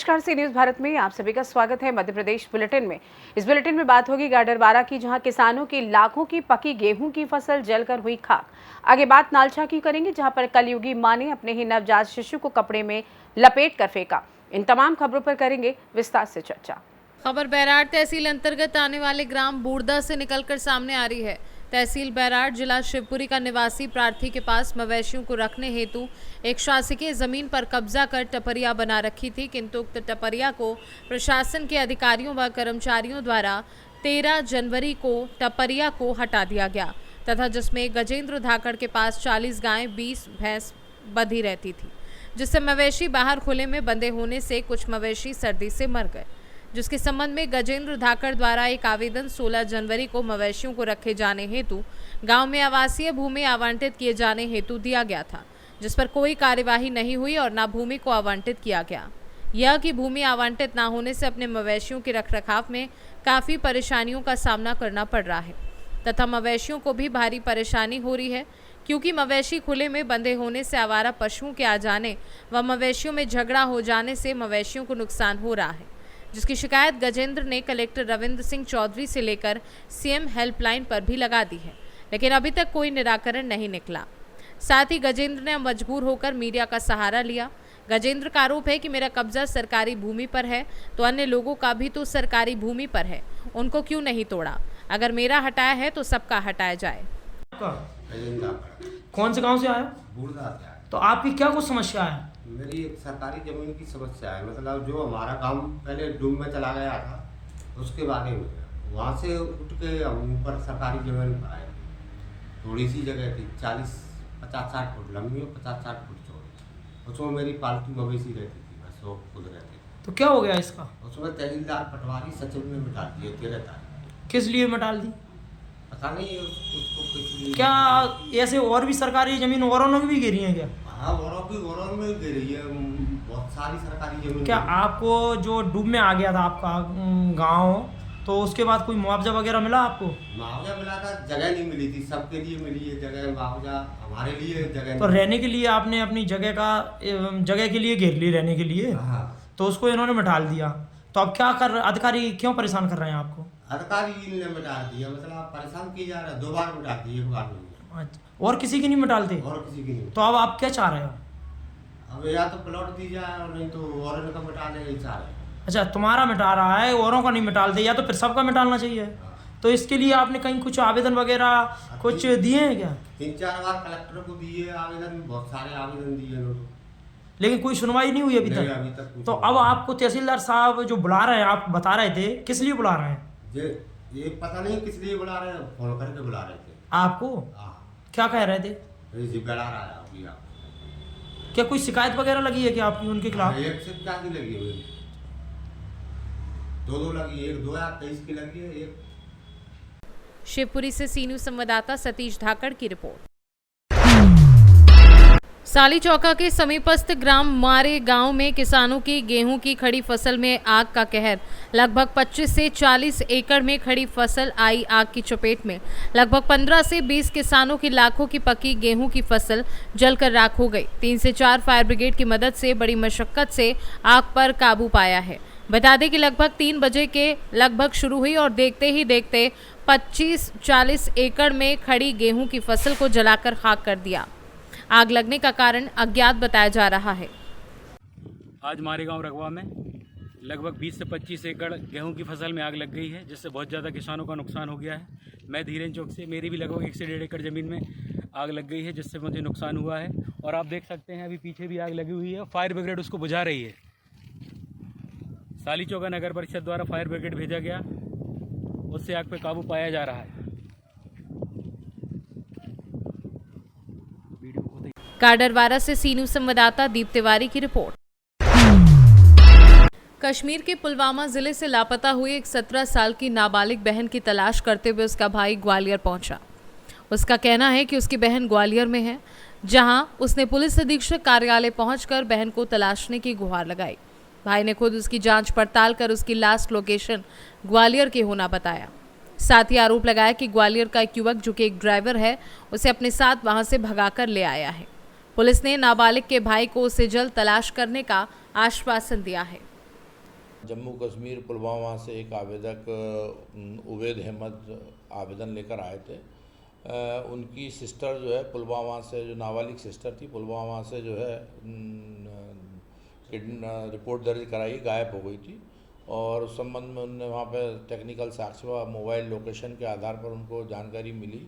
नमस्कार, सी न्यूज भारत में आप सभी का स्वागत है। मध्य प्रदेश बुलेटिन में इस बुलेटिन में बात होगी गाडरवारा की, जहां किसानों की लाखों की पकी गेहूं की फसल जलकर हुई खाक। आगे बात नालछा की करेंगे, जहां पर कलयुगी मां ने अपने ही नवजात शिशु को कपड़े में लपेट कर फेंका। इन तमाम खबरों पर करेंगे विस्तार से चर्चा। खबर बैराड़ तहसील अंतर्गत आने वाले ग्राम बूढ़दा से निकलकर सामने आ रही है। तहसील बैराड़ जिला शिवपुरी का निवासी प्रार्थी के पास मवेशियों को रखने हेतु एक शासकीय जमीन पर कब्जा कर टपरिया बना रखी थी, किंतु उक्त टपरिया को प्रशासन के अधिकारियों व कर्मचारियों द्वारा 13 जनवरी को टपरिया को हटा दिया गया तथा जिसमें गजेंद्र धाकड़ के पास 40 गायें 20 भैंस बंधी रहती थी, जिससे मवेशी बाहर खुले में बंधे होने से कुछ मवेशी सर्दी से मर गए, जिसके संबंध में गजेंद्र धाकड़ द्वारा एक आवेदन 16 जनवरी को मवेशियों को रखे जाने हेतु गांव में आवासीय भूमि आवंटित किए जाने हेतु दिया गया था, जिस पर कोई कार्यवाही नहीं हुई और न भूमि को आवंटित किया गया। यह कि भूमि आवंटित न होने से अपने मवेशियों के रखरखाव में काफ़ी परेशानियों का सामना करना पड़ रहा है तथा मवेशियों को भी भारी परेशानी हो रही है, क्योंकि मवेशी खुले में बंधे होने से आवारा पशुओं के आ जाने व मवेशियों में झगड़ा हो जाने से मवेशियों को नुकसान हो रहा है, जिसकी शिकायत गजेंद्र ने कलेक्टर रविंद्र सिंह चौधरी से लेकर सीएम हेल्पलाइन पर भी लगा दी है, लेकिन अभी तक कोई निराकरण नहीं निकला। साथ ही गजेंद्र ने मजबूर होकर मीडिया का सहारा लिया। गजेंद्र का आरोप है कि मेरा कब्जा सरकारी भूमि पर है तो अन्य लोगों का भी तो सरकारी भूमि पर है, उनको क्यों नहीं तोड़ा? अगर मेरा हटाया है तो सबका हटाया जाए। कौन से गांव से आया? बूढ़दा से आया। तो आपकी क्या कुछ समस्या है? मेरी एक सरकारी जमीन की समस्या है, मतलब जो हमारा काम पहले डूब में चला गया था उसके बारे में, वहाँ से उठ के हम ऊपर सरकारी जमीन पर आए। थोड़ी सी जगह थी, 50-60 फुट लंबी और 50-60 फुट चौड़ी। उसमें मेरी पालतू मवेशी रहती थी, बस वो खुद रहते। तो क्या हो गया इसका? उसमें तहसीलदार पटवारी सचिव ने मिटा दिए 13 तारीख। किस लिए मिटाल दी? पता नहीं उसको किस लिए। क्या ऐसे और भी सरकारी जमीन औरों ने भी घेरी है क्या? हाँ, औरों में गिरी है, बहुत सारी सरकारी जमीन। क्या आपको जो डूब में आ गया था आपका गांव, तो उसके बाद कोई मुआवजा वगैरह मिला आपको? मुआवजा मिला था, जगह नहीं मिली थी, सबके लिए मिली है जगह, मुआवजा हमारे लिए जगह तो रहने के लिए आपने अपनी जगह के लिए घेर ली रहने के लिए, हाँ। तो उसको इन्होंने मिटाल दिया। तो अब क्या कर अधिकारी क्यों परेशान कर रहे हैं आपको? अधिकारी ने मिटा दिया, मतलब परेशान किया जा रहा है। 2 बार मिटा दी, 1 बार नहीं। अच्छा, और किसी की नहीं मिटालते? और किसी की नहीं। तो अब आप क्या चाह रहे हो? अब या तो प्लॉट दी जाए और नहीं तो और इनका मिटा ले, ही चाह रहे। अच्छा, तुम्हारा मिटा रहा है, औरों का नहीं मिटालते, या तो फिर सबका मिटालना चाहिए। तो इसके लिए आपने कहीं कुछ आवेदन वगैरह कुछ दिए हैं क्या? 3-4 बार कलेक्टर को दिए आवेदन, बहुत सारे आवेदन दिए लोग, लेकिन कोई सुनवाई नहीं हुई अभी नहीं, तक। अभी तक तो अब आपको तहसीलदार साहब जो बुला रहे हैं, आप बता रहे थे, किस लिए बुला रहे हैं? ये पता नहीं किस लिए बुला रहे हैं, फोन करके बुला रहे थे आपको हाँ। क्या कह रहे थे? जी बेड़ा रहा है अभी आप। क्या कोई शिकायत वगैरह लगी है कि आपकी उनके खिलाफ? एक से क्या की लगी हुई, 2 लगी, एक 2023 की लगी है, एक। शिवपुरी से सी न्यूज संवाददाता सतीश धाकड़ की रिपोर्ट। साली चौका के समीपस्थ ग्राम मारे गांव में किसानों की गेहूं की खड़ी फसल में आग का कहर। लगभग 25 से 40 एकड़ में खड़ी फसल आई आग की चपेट में। लगभग 15 से 20 किसानों की लाखों की पकी गेहूं की फसल जलकर राख हो गई। 3 से 4 फायर ब्रिगेड की मदद से बड़ी मशक्कत से आग पर काबू पाया है। बता दें कि लगभग 3 बजे के लगभग शुरू हुई और देखते ही देखते 25-40 एकड़ में खड़ी गेहूं की फसल को जलाकर खाक कर दिया। आग लगने का कारण अज्ञात बताया जा रहा है। आज मारे गांव रगवा में लगभग 20 से 25 एकड़ गेहूं की फसल में आग लग गई है, जिससे बहुत ज़्यादा किसानों का नुकसान हो गया है। मैं धीरेन चौक से, मेरी भी लगभग 1 से 1.5 एकड़ ज़मीन में आग लग गई है, जिससे मुझे नुकसान हुआ है। और आप देख सकते हैं अभी पीछे भी आग लगी हुई है, फायर ब्रिगेड उसको बुझा रही है। साली चौका नगर परिषद द्वारा फायर ब्रिगेड भेजा गया, उससे आग पर काबू पाया जा रहा है। गाडरवारा से सी न्यूज संवाददाता दीप तिवारी की रिपोर्ट। कश्मीर के पुलवामा जिले से लापता हुई एक 17 साल की नाबालिग बहन की तलाश करते हुए उसका भाई ग्वालियर पहुंचा। उसका कहना है कि उसकी बहन ग्वालियर में है, जहां उसने पुलिस अधीक्षक कार्यालय पहुंचकर बहन को तलाशने की गुहार लगाई। भाई ने खुद उसकी जांच पड़ताल कर उसकी लास्ट लोकेशन ग्वालियर की होना बताया। साथ ही आरोप लगाया कि ग्वालियर का एक युवक, जो कि एक ड्राइवर है, उसे अपने साथ वहां से भगाकर ले आया है। पुलिस ने नाबालिग के भाई को उसे जल्द तलाश करने का आश्वासन दिया है। जम्मू कश्मीर पुलवामा से एक आवेदक उवैद अहमद आवेदन लेकर आए थे। उनकी सिस्टर जो है पुलवामा से, जो नाबालिग सिस्टर थी, पुलवामा से जो है रिपोर्ट दर्ज कराई, गायब हो गई थी। और उस संबंध में उनने वहाँ पे टेक्निकल साक्ष्य व मोबाइल लोकेशन के आधार पर उनको जानकारी मिली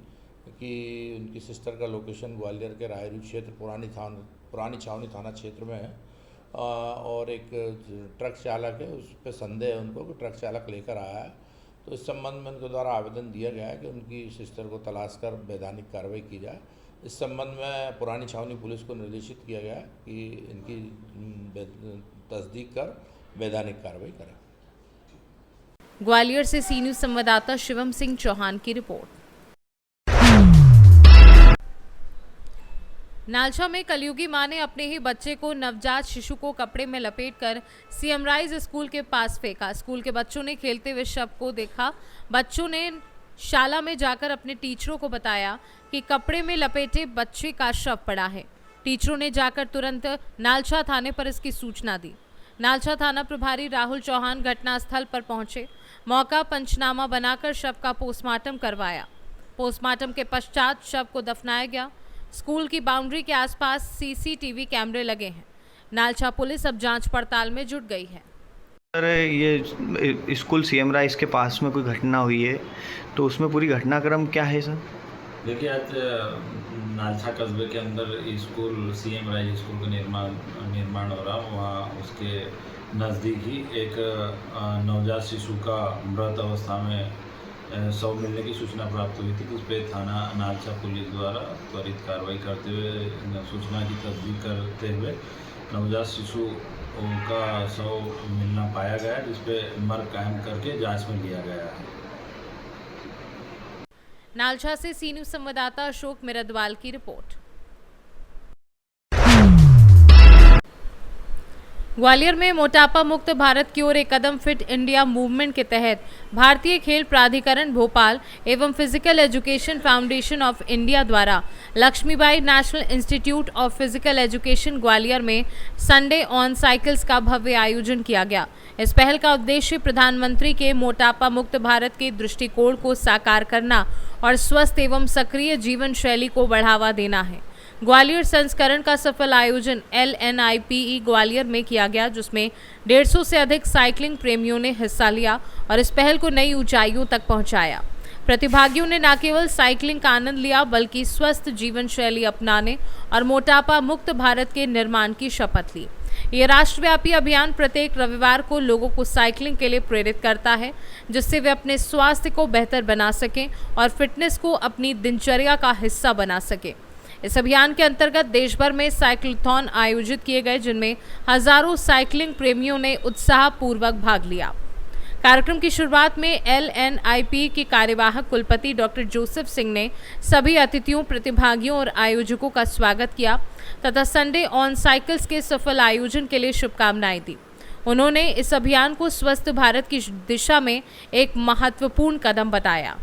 कि उनकी सिस्टर का लोकेशन ग्वालियर के रायरू क्षेत्र पुरानी छावनी थाना क्षेत्र में है। और एक ट्रक चालक है, उस पर संदेह है उनको कि ट्रक चालक लेकर आया है। तो इस संबंध में उनके द्वारा आवेदन दिया गया है कि उनकी सिस्टर को तलाश कर वैधानिक कार्रवाई की जाए। इस संबंध में पुरानी छावनी पुलिस को निर्देशित किया गया है कि इनकी तस्दीक कर वैधानिक कार्रवाई करें। ग्वालियर से सी न्यूज़ संवाददाता शिवम सिंह चौहान की रिपोर्ट। नालछा में कलयुगी मां ने अपने ही बच्चे को, नवजात शिशु को कपड़े में लपेटकर सीएम राइज स्कूल के पास फेंका। स्कूल के बच्चों ने खेलते हुए शव को देखा। बच्चों ने शाला में जाकर अपने टीचरों को बताया कि कपड़े में लपेटे बच्चे का शव पड़ा है। टीचरों ने जाकर तुरंत नालछा थाने पर इसकी सूचना दी। नालछा थाना प्रभारी राहुल चौहान घटनास्थल पर पहुंचे। मौका पंचनामा बनाकर शव का पोस्टमार्टम करवाया। पोस्टमार्टम के पश्चात शव को दफनाया गया। स्कूल की बाउंड्री के आसपास सीसीटीवी कैमरे लगे हैं। नालछा पुलिस अब जांच पड़ताल में जुट गई है। सर, ये स्कूल सीएम राइज के पास में कोई घटना हुई है, तो उसमें पूरी घटनाक्रम क्या है सर? देखिए, आज नालछा कस्बे के अंदर स्कूल सीएम राइज स्कूल का निर्माण हो रहा, वहाँ उसके नज़दीक ही एक नवजात शिशु का मृत अवस्था में शव मिलने की सूचना प्राप्त हुई थी। उस पर थाना नालछा पुलिस द्वारा त्वरित कार्रवाई करते हुए सूचना की तस्दीक करते हुए नवजात शिशु का शव मिलना पाया गया, जिस पे मर्ग कायम करके जांच में लिया गया है। नालछा से सी न्यूज़ संवाददाता अशोक मिरदवाल की रिपोर्ट। ग्वालियर में मोटापा मुक्त भारत की ओर एक कदम फिट इंडिया मूवमेंट के तहत भारतीय खेल प्राधिकरण भोपाल एवं physical education foundation of India द्वारा Laxmibai national institute of physical education Gwalior में संडे ऑन साइकिल्स का भव्य आयोजन किया गया। इस पहल का उद्देश्य प्रधानमंत्री के मोटापा मुक्त भारत के दृष्टिकोण को साकार करना और स्वस्थ एवं सक्रिय जीवन शैली को बढ़ावा देना है। ग्वालियर संस्करण का सफल आयोजन LNIPE ग्वालियर में किया गया, जिसमें 150 से अधिक साइकिलिंग प्रेमियों ने हिस्सा लिया और इस पहल को नई ऊंचाइयों तक पहुंचाया। प्रतिभागियों ने न केवल साइकिलिंग का आनंद लिया, बल्कि स्वस्थ जीवन शैली अपनाने और मोटापा मुक्त भारत के निर्माण की शपथ ली। ये राष्ट्रव्यापी अभियान प्रत्येक रविवार को लोगों को साइकिलिंग के लिए प्रेरित करता है, जिससे वे अपने स्वास्थ्य को बेहतर बना सकें और फिटनेस को अपनी दिनचर्या का हिस्सा बना सकें। इस अभियान के अंतर्गत देश भर में साइकिलथॉन आयोजित किए गए, जिनमें हजारों साइकिलिंग प्रेमियों ने उत्साहपूर्वक भाग लिया। कार्यक्रम की शुरुआत में LNIPE के कार्यवाहक कुलपति डॉक्टर जोसेफ सिंह ने सभी अतिथियों, प्रतिभागियों और आयोजकों का स्वागत किया तथा संडे ऑन साइकिल्स के सफल आयोजन के लिए शुभकामनाएं दी। उन्होंने इस अभियान को स्वस्थ भारत की दिशा में एक महत्वपूर्ण कदम बताया।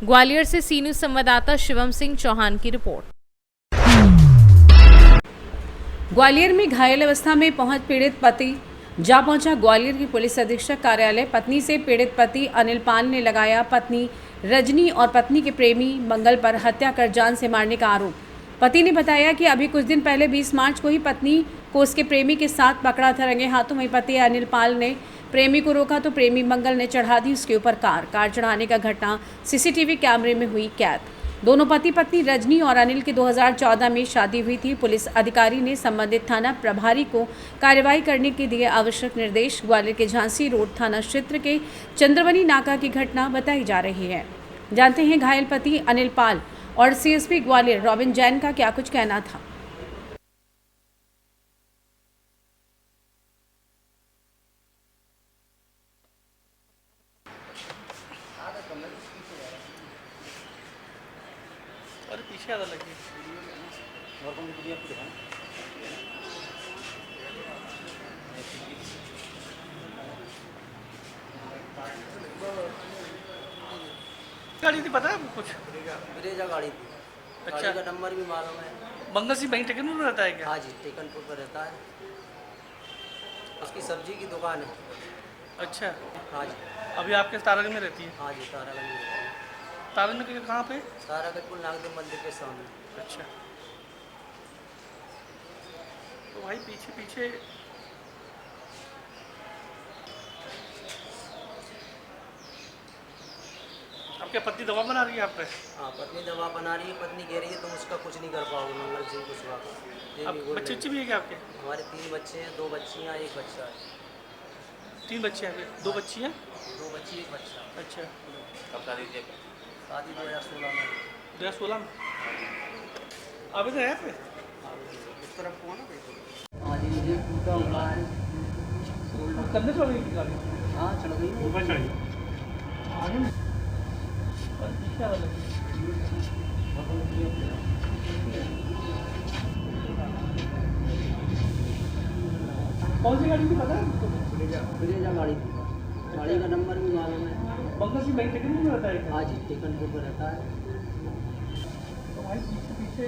ग्वालियर से सी न्यूज़ संवाददाता शिवम सिंह चौहान की रिपोर्ट। ग्वालियर में घायल अवस्था में पहुंच पीड़ित पति जा पहुंचा ग्वालियर की पुलिस अधीक्षक कार्यालय। पत्नी से पीड़ित पति अनिल पाल ने लगाया पत्नी रजनी और पत्नी के प्रेमी मंगल पर हत्या कर जान से मारने का आरोप। पति ने बताया कि अभी कुछ दिन पहले 20 मार्च को ही पत्नी को उसके प्रेमी के साथ पकड़ा था रंगे हाथों। वहीं पति अनिल पाल ने प्रेमी को रोका तो प्रेमी मंगल ने चढ़ा दी उसके ऊपर कार चढ़ाने का घटना सीसीटीवी कैमरे में हुई कैद। दोनों पति पत्नी रजनी और अनिल की 2014 में शादी हुई थी। पुलिस अधिकारी ने संबंधित थाना प्रभारी को कार्रवाई करने के दिए आवश्यक निर्देश। ग्वालियर के झांसी रोड थाना क्षेत्र के चंद्रवनी नाका की घटना बताई जा रही है। जानते हैं घायल पति अनिल पाल और CSP ग्वालियर रॉबिन जैन का क्या कुछ कहना था। पीछे आधा लगी गाड़ी थी, पता है कुछ? ब्रेजा गाड़ी थी। अच्छा, गाड़ी का नंबर भी मालूम है। बंगल सिंह बैंक टेकनपुर में रहता है क्या? हाँ जी, टेकनपुर पर रहता है। उसकी सब्जी की दुकान है। अच्छा, हाँ जी। अभी आपके तारागंज में रहती है? हाँ जी, तारागंज में रहती है। तारागंज के कहाँ पे? तारागंजपुर नागदेव मंदिर के सामने। अच्छा, तो भाई पीछे पीछे अब क्या पत्नी दवा बना रही है आप पे? हाँ, पत्नी दवा बना रही है, पत्नी कह रही है तुम उसका कुछ नहीं कर पाओगे, मंगल सिंह कुशवाहा का। ये अब भी बोल बच्चे रहे बच्चे भी है क्या आपके? हैं। हमारे 3 बच्चे हैं, 2 बच्चियाँ, 1 बच्चा है। 3 बच्चे हैं, 2 बच्ची हैं? 2 बच्ची, 1 बच्चा। अच्छा, कब शादी थी? शादी 2016 में। 2016 में आवेदन है आप पे? इस तरफ को ना हाँ जी, मुझे टूटा हुआ है। कंधे चढ़ गई थी गाड़ी? हाँ, चढ़ गई। ऊपर चढ़ गई। और पीछे वाला कौन सी गाड़ी थी पता है? ब्रेजा गाड़ी थी। गाड़ी का नंबर भी मालूम है। बंगल सिंह बैंक टेकन में रहता है क्या? हाँ जी, टेकनपुर पर रहता है। तो भाई पीछे पीछे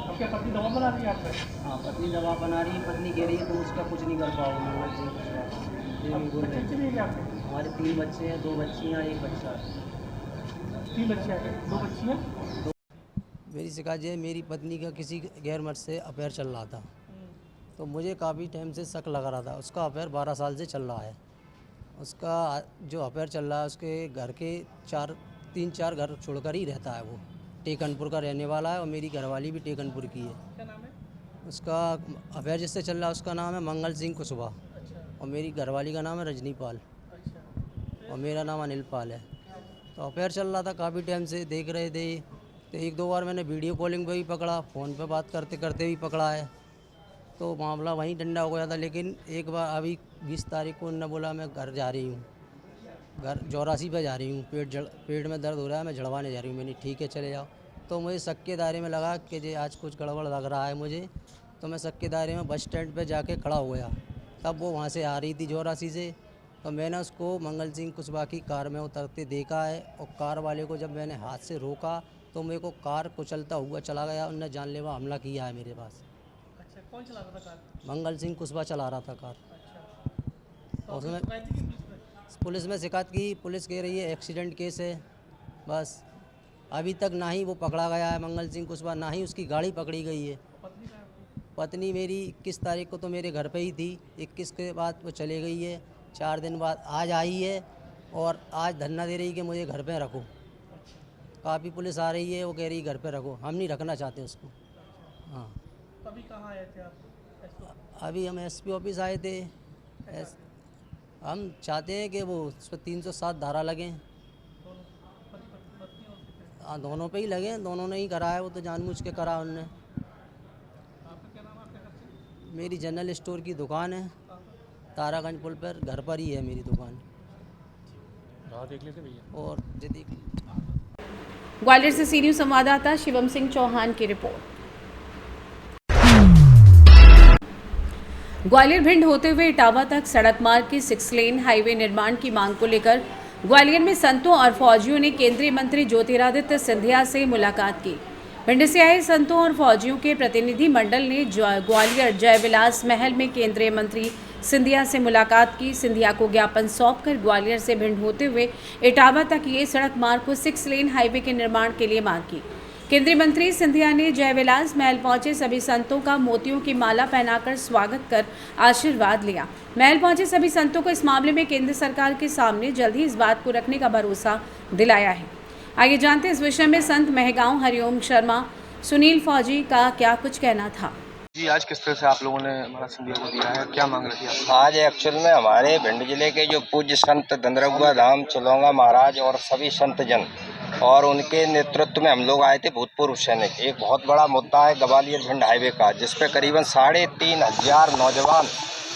अब क्या पत्नी दवा बना रही है आप पे? हाँ, पत्नी दवा बना रही है, पत्नी कह रही है तुम उसका कुछ नहीं कर पाओगे, मंगल सिंह कुशवाहा का। ये भी बोल रहे बच्चे हैं। भी है क्या आपके? हमारे 3 बच्चे हैं, 2 बच्चियाँ, 1 बच्चा है। 3 बच्चे हैं, 2 बच्ची हैं? मेरी शिकायत है, मेरी पत्नी का किसी गैर मर्द से अफेयर चल रहा था, तो मुझे काफ़ी टाइम से शक लग रहा था। उसका अफेयर 12 साल से चल रहा है। उसका जो अफेयर चल रहा है उसके घर के 3-4 घर छोड़कर ही रहता है। वो टेकनपुर का रहने वाला है और मेरी घरवाली भी टेकनपुर की है। क्या नाम है? उसका अफेयर जिससे चल रहा है उसका नाम है मंगल सिंह कुशवाहा अच्छा, और मेरी घरवाली का नाम है रजनी पाल अच्छा। और मेरा नाम अनिल पाल है। तो अफेयर चल रहा था काफ़ी टाइम से, देख रहे थे। तो 1-2 बार मैंने वीडियो कॉलिंग पे भी पकड़ा, फ़ोन पे बात करते करते भी पकड़ा है, तो मामला वहीं ठंडा हो गया था। लेकिन एक बार अभी 20 तारीख को उन्होंने बोला मैं घर जा रही हूँ, घर 84 पे जा रही हूँ, पेट में दर्द हो रहा है, मैं झड़वाने जा रही हूँ। मैंने ठीक है चले जाओ। तो मुझे शक के दायरे में लगा कि जे आज कुछ गड़बड़ लग रहा है मुझे, तो मैं शक के दायरे में बस स्टैंड पे जाके खड़ा हो गया। तब वो वहाँ से आ रही थी 84 से, तो मैंने उसको मंगल सिंह कुशवाहा की कार में उतरते देखा है। और कार वाले को जब मैंने हाथ से रोका तो मेरे को कार कुचलता हुआ चला गया। उनने जानलेवा हमला किया है मेरे पास। अच्छा, कौन चला रहा था कार? मंगल सिंह कुशवाहा चला रहा था कार। अच्छा, तो उसमें शिकायत थी किस पुलिस में? पुलिस में शिकायत की, पुलिस कह रही है एक्सीडेंट केस है। बस अभी तक ना ही वो पकड़ा गया है मंगल सिंह कुशवाहा, ना ही उसकी गाड़ी पकड़ी गई है। पत्नी कहाँ है आपकी? पत्नी मेरी 21 तारीख को तो मेरे घर पे ही थी, 21 के बाद वो चले गई है। 4 दिन बाद आज आई है और आज धरना दे रही कि मुझे घर पे रखो। काफ़ी पुलिस आ रही है, वो कह रही घर पे रखो, हम नहीं रखना चाहते उसको। हाँ, अभी कहाँ आए थे आप? अभी हम एसपी ऑफिस आए थे। हम चाहते हैं कि वो उस पर 307 धारा लगें। हाँ, दोनों पे ही लगे, दोनों ने ही करा है, वो तो जानबूझ के करा उनने। मेरी जनरल स्टोर की दुकान है, तारागंज पुल पर, घर पर ही है मेरी दुकान। देख लेते भैया। और ये देख ग्वालियर से सीनियर संवाददाता शिवम सिंह चौहान की रिपोर्ट। ग्वालियर भिंड होते हुए इटावा तक सड़क मार्ग की 6 लेन हाईवे निर्माण की मांग को लेकर ग्वालियर में संतों और फौजियों ने केंद्रीय मंत्री ज्योतिरादित्य सिंधिया से मुलाकात की। भिंड से आए संतों और फौजियों के प्रतिनिधि मंडल ने ग्वालियर जयविलास महल में केंद्रीय मंत्री सिंधिया से मुलाकात की। सिंधिया को ज्ञापन सौंपकर ग्वालियर से भिंड होते हुए इटावा तक ये सड़क मार्ग को 6 लेन हाईवे के निर्माण के लिए मांग की। केंद्रीय मंत्री सिंधिया ने जयविलास महल पहुंचे सभी संतों का मोतियों की माला पहनाकर स्वागत कर आशीर्वाद लिया। महल पहुंचे सभी संतों को इस मामले में केंद्र सरकार के सामने जल्द ही इस बात को रखने का भरोसा दिलाया है। आइए जानते हैं इस विषय में संत महगांव हरिओम शर्मा सुनील फौजी का क्या कुछ कहना था। जी, आज किस तरह से आप लोगों ने महाराज सिंधिया को दिया है, क्या मांग रही है? आज एक्चुअल में हमारे भिंड जिले के जो पूज्य संत दंदरगुआ धाम चुलौंगा महाराज और सभी संत जन और उनके नेतृत्व में हम लोग आए थे भूतपूर्व सैनिक। एक बहुत बड़ा मुद्दा है ग्वालियर भिंड हाईवे का, जिसपे करीबन 3,500 नौजवान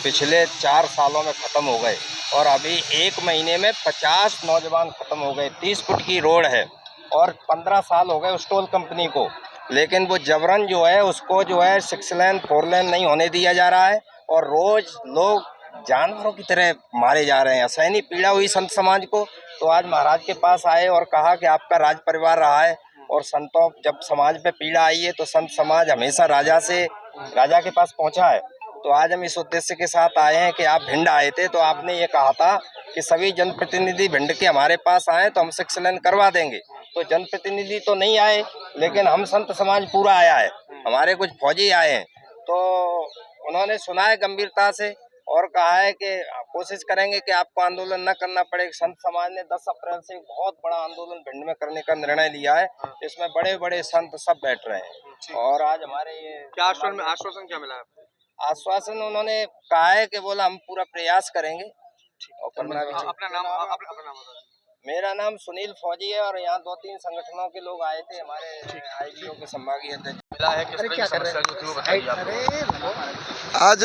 पिछले 4 सालों में ख़त्म हो गए और अभी 1 महीने में 50 नौजवान ख़त्म हो गए। 30 फुट की रोड है और 15 साल हो गए उस टोल कंपनी को, लेकिन वो जबरन जो है उसको जो है 6 लेन 4 लेन नहीं होने दिया जा रहा है और रोज़ लोग जानवरों की तरह मारे जा रहे हैं। असहनीय पीड़ा हुई संत समाज को, तो आज महाराज के पास आए और कहा कि आपका राज परिवार रहा है और संतों जब समाज पे पीड़ा आई है तो संत समाज हमेशा राजा के पास पहुंचा है। तो आज हम इस उद्देश्य के साथ आए हैं कि आप भिंड आए थे तो आपने ये कहा था कि सभी जनप्रतिनिधि भिंड के हमारे पास आए तो हम शिक्षालन करवा देंगे। तो जनप्रतिनिधि तो नहीं आए, लेकिन हम संत समाज पूरा आया है, हमारे कुछ फौजी आए हैं। तो उन्होंने सुना है गंभीरता से और कहा है कि कोशिश करेंगे कि आपको आंदोलन न करना पड़े। संत समाज ने 10 अप्रैल से एक बहुत बड़ा आंदोलन भिंड में करने का निर्णय लिया है, इसमें बड़े बड़े संत सब बैठ रहे हैं। और आज हमारे ये क्या आश्वासन क्या मिला है? आश्वासन उन्होंने कहा है कि बोला हम पूरा प्रयास करेंगे और करना भी चाहिए। अपना नाम मेरा नाम सुनील फौजी है और यहाँ 2-3 संगठनों के लोग आए थे, हमारे आईजीओ के संभागीय अध्यक्ष। मिला है किस तरह की समस्या जो थी वो बताइए आप। आज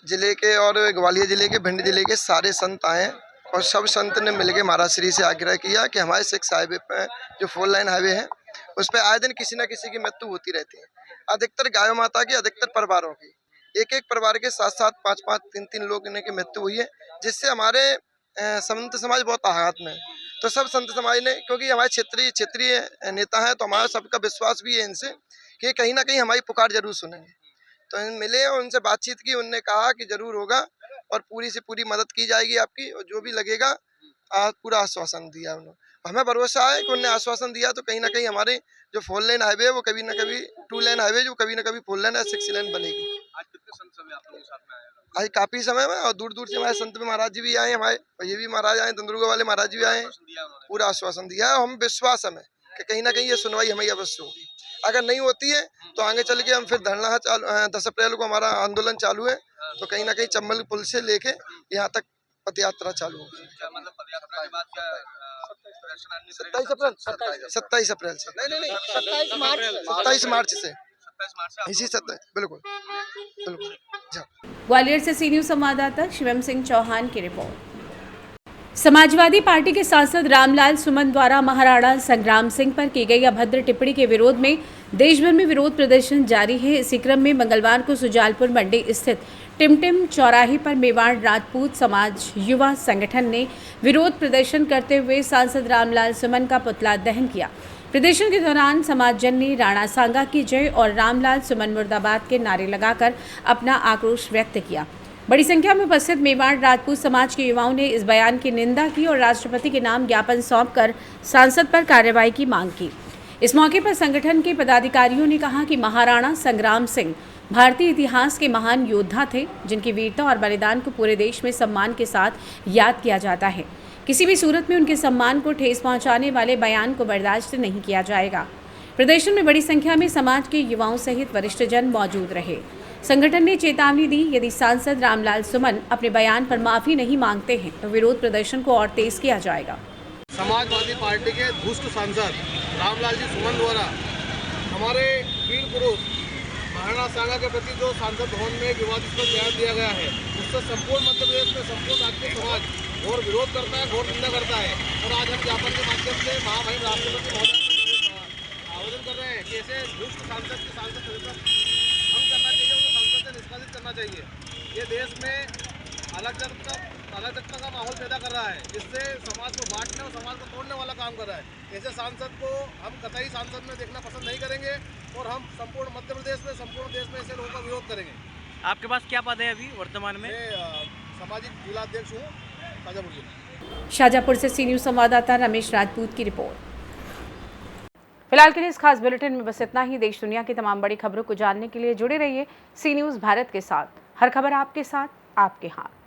जिले के और ग्वालियर जिले के भिंड जिले के सारे संत आए और सब संत ने मिलकर महाराज श्री से आग्रह किया कि हमारे 6 हाईवे पे जो 4 लाइन हाईवे है उस पर आए दिन किसी न किसी की मृत्यु होती रहती है। अधिकतर गायों माता की, अधिकतर परिवारों की, एक परिवार के 7-7, 5-5, 3-3 लोग की मृत्यु हुई है, जिससे हमारे संत समाज बहुत आहत में है। तो सब संत समाज ने, क्योंकि हमारे क्षेत्रीय नेता हैं तो हमारा सबका विश्वास भी है इनसे कि कहीं ना कहीं हमारी पुकार जरूर सुनेंगे। तो मिले और उनसे बातचीत की, उनने कहा कि जरूर होगा और पूरी से पूरी मदद की जाएगी आपकी, और जो भी लगेगा पूरा आश्वासन दिया उन्होंने। हमें भरोसा है कि उन्होंने आश्वासन दिया तो कहीं ना कहीं हमारे जो 4 लेन हाईवे है वो कभी ना कभी 2 लेन हाईवे जो कभी ना कभी 4 लेन या 6 लेन बनेगी। आज कितने संत सभा आप लोगों के साथ में आए? आज काफी समय में और दूर दूर से हमारे संत महाराज जी भी आए, हमारे और ये भी महाराज आए, दंदरुगा वाले महाराज जी भी आए, पूरा आश्वासन दिया है। हम विश्वास हमें कि कहीं ना कहीं ये सुनवाई हमें अवश्य होगी। अगर नहीं होती है तो आगे चल के हम फिर धरना 10 अप्रैल को हमारा आंदोलन चालू है, तो कहीं ना कहीं चम्बल पुल से लेके यहाँ तक पद यात्रा चालू होगी। मतलब पदयात्रा के बाद क्या 27 अप्रैल से 27 मार्च से इसी 27 बिल्कुल। ग्वालियर से सी न्यूज संवाददाता शिवम सिंह चौहान की रिपोर्ट। समाजवादी पार्टी के सांसद रामलाल सुमन द्वारा महाराणा संग्राम सिंह पर की गई अभद्र टिप्पणी के विरोध में देश भर में विरोध प्रदर्शन जारी है। इसी क्रम में मंगलवार को सुजालपुर मंडी स्थित टिमटिम चौराहे पर मेवाड़ राजपूत समाज युवा संगठन ने विरोध प्रदर्शन करते हुए सांसद रामलाल सुमन का पुतला दहन किया। प्रदर्शन के दौरान समाजजन ने राणा सांगा की जय और रामलाल सुमन मुर्दाबाद के नारे लगाकर अपना आक्रोश व्यक्त किया। बड़ी संख्या में उपस्थित मेवाड़ राजपूत समाज के युवाओं ने इस बयान की निंदा की और राष्ट्रपति के नाम ज्ञापन सौंपकर सांसद पर कार्रवाई की मांग की। इस मौके पर संगठन के पदाधिकारियों ने कहा कि महाराणा संग्राम सिंह भारतीय इतिहास के महान योद्धा थे, जिनकी वीरता और बलिदान को पूरे देश में सम्मान के साथ याद किया जाता है। किसी भी सूरत में उनके सम्मान को ठेस पहुंचाने वाले बयान को बर्दाश्त नहीं किया जाएगा। प्रदर्शन में बड़ी संख्या में समाज के युवाओं सहित वरिष्ठजन मौजूद रहे। संगठन ने चेतावनी दी, यदि सांसद रामलाल सुमन अपने बयान पर माफी नहीं मांगते हैं तो विरोध प्रदर्शन को और तेज किया जाएगा। समाजवादी पार्टी के दुष्ट सांसद रामलाल जी सुमन द्वारा हमारे वीर पुरुष महाराणा सांगा के प्रति जो सांसद भवन में विवादास्पद बयान दिया गया है, उससे संपूर्ण मध्य प्रदेश में संपूर्ण राजपूत समाज घोर विरोध करता है, घोर निंदा करता है। और आज हम ज्ञापन के माध्यम से महामहिम राष्ट्रपति महोदय आवेदन कर रहे हैं कि ऐसे दुष्ट सांसद के सांसद हम करना चाहिए, उन्हें संसद से निष्कासित करना चाहिए। ये देश में अराजकता का माहौल पैदा कर रहा है, जिससे समाज को बांटने और समाज को तोड़ने वाला काम कर रहा है। ऐसे सांसद को हम कतई सांसद में देखना पसंद नहीं करेंगे और हम संपूर्ण मध्य प्रदेश में, संपूर्ण देश में ऐसे लोगों का विरोध करेंगे। आपके पास क्या पद है अभी वर्तमान में? मैं सामाजिक जिलाध्यक्ष हूँ शाजापुर जिला। शाजापुर से सी न्यूज संवाददाता रमेश राजपूत की रिपोर्ट। फिलहाल के लिए इस खास बुलेटिन में बस इतना ही। देश दुनिया की तमाम बड़ी खबरों को जानने के लिए जुड़े रहिए सी न्यूज भारत के साथ। हर खबर आपके साथ, आपके हाथ।